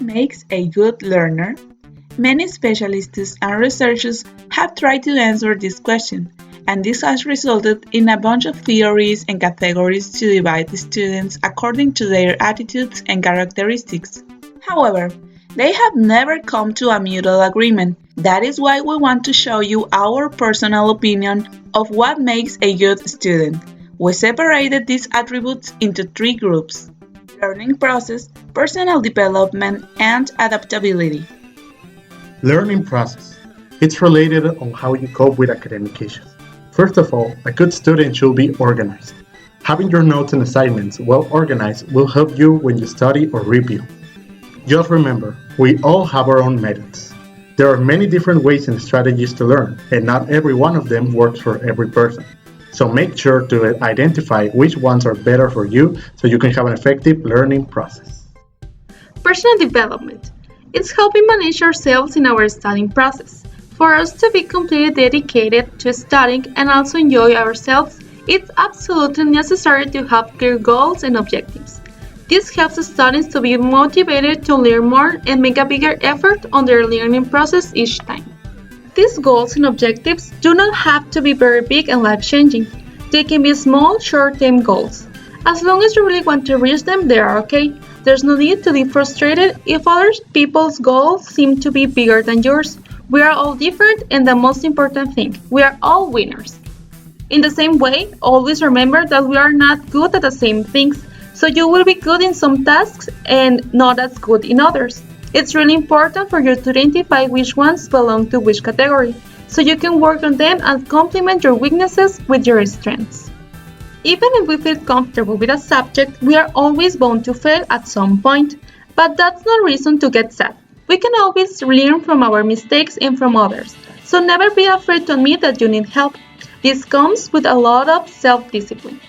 makes a good learner? Many specialists and researchers have tried to answer this question, and this has resulted in a bunch of theories and categories to divide the students according to their attitudes and characteristics. However, they have never come to a mutual agreement. That is why we want to show you our personal opinion of what makes a good student. We separated these attributes into three groups: learning process, personal development, and adaptability. Learning process. It's related on how you cope with academic issues. First of all, a good student should be organized. Having your notes and assignments well organized will help you when you study or review. Just remember, we all have our own methods. There are many different ways and strategies to learn, and not every one of them works for every person. So make sure to identify which ones are better for you so you can have an effective learning process. Personal development. It's helping manage ourselves in our studying process. For us to be completely dedicated to studying and also enjoy ourselves, it's absolutely necessary to have clear goals and objectives. This helps students to be motivated to learn more and make a bigger effort on their learning process each time. These goals and objectives do not have to be very big and life-changing. They can be small, short-term goals. As long as you really want to reach them, they are okay. There's no need to be frustrated if other people's goals seem to be bigger than yours. We are all different, and the most important thing, we are all winners. In the same way, always remember that we are not good at the same things, so you will be good in some tasks and not as good in others. It's really important for you to identify which ones belong to which category, so you can work on them and complement your weaknesses with your strengths. Even if we feel comfortable with a subject, we are always bound to fail at some point, but that's no reason to get sad. We can always learn from our mistakes and from others, so never be afraid to admit that you need help. This comes with a lot of self-discipline.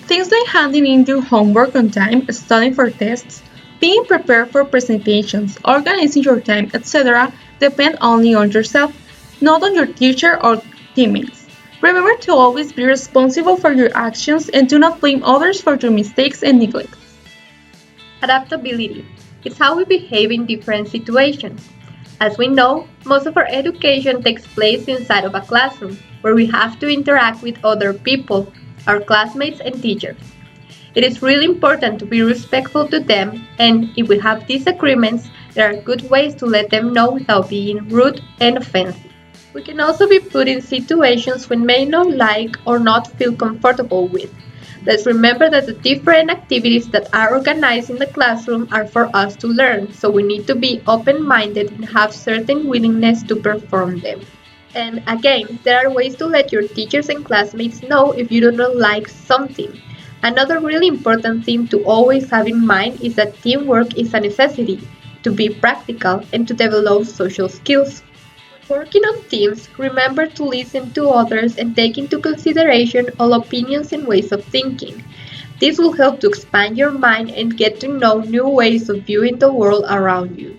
Things like handing in your homework on time, studying for tests, being prepared for presentations, organizing your time, etc. depend only on yourself, not on your teacher or teammates. Remember to always be responsible for your actions and do not blame others for your mistakes and neglects. Adaptability. It's how we behave in different situations. As we know, most of our education takes place inside of a classroom, where we have to interact with other people, our classmates and teachers. It is really important to be respectful to them, and if we have disagreements, there are good ways to let them know without being rude and offensive. We can also be put in situations we may not like or not feel comfortable with. Let's remember that the different activities that are organized in the classroom are for us to learn, so we need to be open-minded and have certain willingness to perform them. And again, there are ways to let your teachers and classmates know if you do not like something. Another really important thing to always have in mind is that teamwork is a necessity to be practical and to develop social skills. Working on teams, remember to listen to others and take into consideration all opinions and ways of thinking. This will help to expand your mind and get to know new ways of viewing the world around you.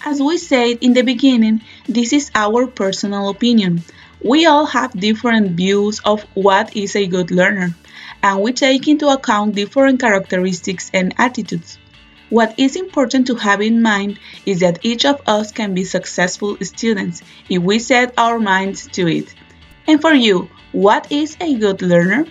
As we said in the beginning, this is our personal opinion. We all have different views of what is a good learner, and we take into account different characteristics and attitudes. What is important to have in mind is that each of us can be successful students if we set our minds to it. And for you, what is a good learner?